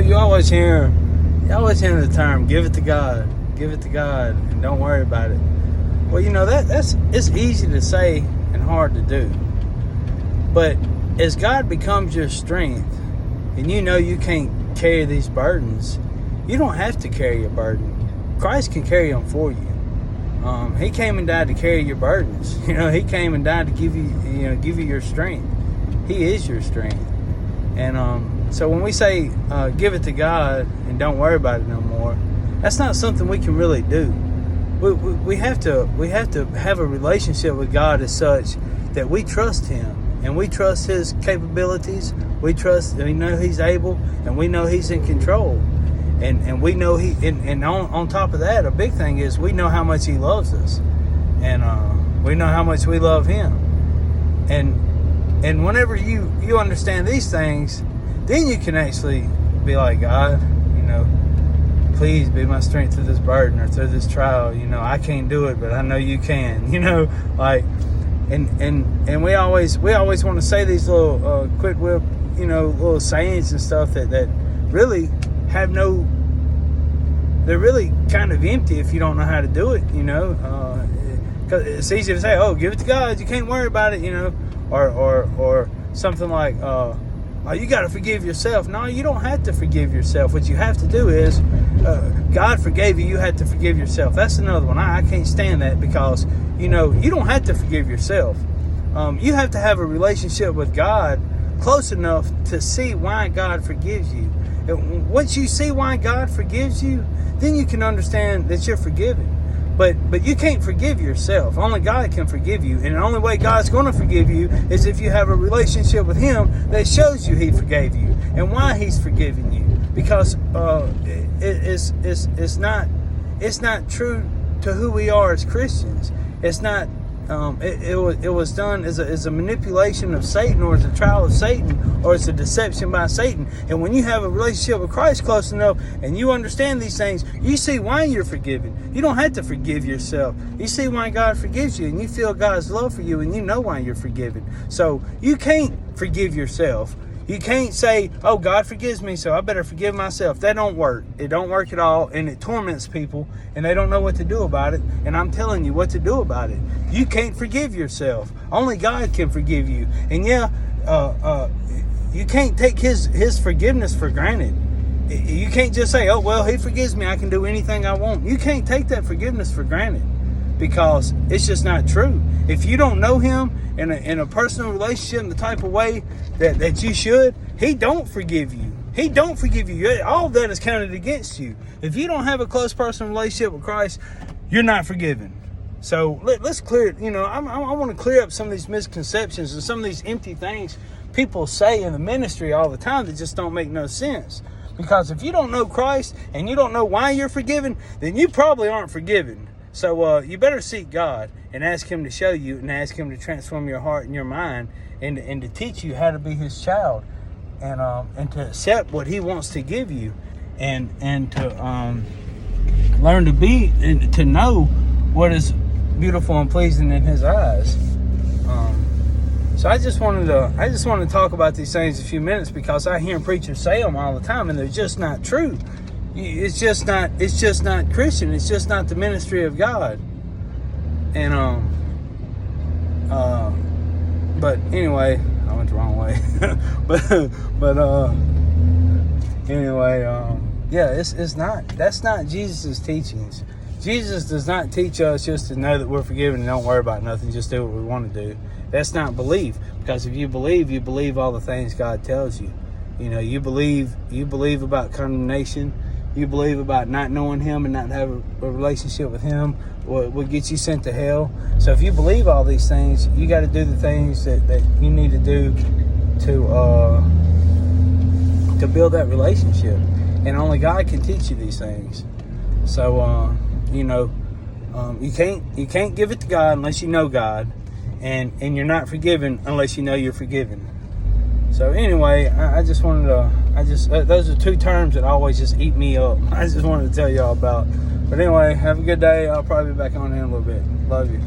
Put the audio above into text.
you always hear the term, give it to God, and don't worry about it. Well, it's easy to say and hard to do. But as God becomes your strength, and you can't carry these burdens, you don't have to carry your burden. Christ can carry them for you. He came and died to carry your burdens. He came and died to give you your strength. He is your strength. And so when we say give it to God and don't worry about it no more, that's not something we can really do. We have to have a relationship with God as such that we trust Him and we trust His capabilities. We know He's able, and we know He's in control. And we know on top of that, a big thing is we know how much He loves us, and we know how much we love Him. And whenever you understand these things, then you can actually be like, God, please be my strength through this burden or through this trial. I can't do it, but I know You can. And we always want to say these little quick whip, little sayings and stuff that really have they're really kind of empty if you don't know how to do it, because it's easy to say, oh, give it to God, you can't worry about it, or something like, oh, you got to forgive yourself. No, you don't have to forgive yourself. What you have to do is, God forgave you, you had to forgive yourself. That's another one. I can't stand that, because, you don't have to forgive yourself. You have to have a relationship with God close enough to see why God forgives you. And once you see why God forgives you, then you can understand that you're forgiven. But you can't forgive yourself. Only God can forgive you. And the only way God's going to forgive you is if you have a relationship with Him that shows you He forgave you and why He's forgiven you. Because it's not true to who we are as Christians. It's not. It was done as a manipulation of Satan, or as a trial of Satan, or as a deception by Satan. And when you have a relationship with Christ close enough and you understand these things, you see why you're forgiven. You don't have to forgive yourself. You see why God forgives you, and you feel God's love for you, and you know why you're forgiven. So you can't forgive yourself. You can't say, oh, God forgives me, so I better forgive myself. That don't work. It don't work at all, and it torments people, and they don't know what to do about it. And I'm telling you what to do about it. You can't forgive yourself. Only God can forgive you. And you can't take His forgiveness for granted. You can't just say, oh, well, He forgives me, I can do anything I want. You can't take that forgiveness for granted, because it's just not true. If you don't know Him in a personal relationship in the type of way that you should, He don't forgive you. He don't forgive you. All of that is counted against you. If you don't have a close personal relationship with Christ, you're not forgiven. So let's clear it. I want to clear up some of these misconceptions and some of these empty things people say in the ministry all the time that just don't make no sense. Because if you don't know Christ and you don't know why you're forgiven, then you probably aren't forgiven. So you better seek God and ask Him to show you, and ask Him to transform your heart and your mind, and to teach you how to be His child, and to accept what He wants to give you, and to learn to be and to know what is beautiful and pleasing in His eyes. So I just wanted to talk about these things a few minutes, because I hear preachers say them all the time, and they're just not true. It's just not Christian. It's just not the ministry of God. And but anyway, I went the wrong way. That's not Jesus' teachings. Jesus does not teach us just to know that we're forgiven and don't worry about nothing, just do what we want to do. That's not belief, because if you believe all the things God tells you. You believe about condemnation. You believe about not knowing Him and not having a relationship with Him will get you sent to hell. So if you believe all these things, you got to do the things that you need to do to build that relationship. And only God can teach you these things. So you can't give it to God unless you know God, and you're not forgiven unless you know you're forgiven. So anyway, those are two terms that always just eat me up. I just wanted to tell y'all about. But anyway, have a good day. I'll probably be back on in a little bit. Love you.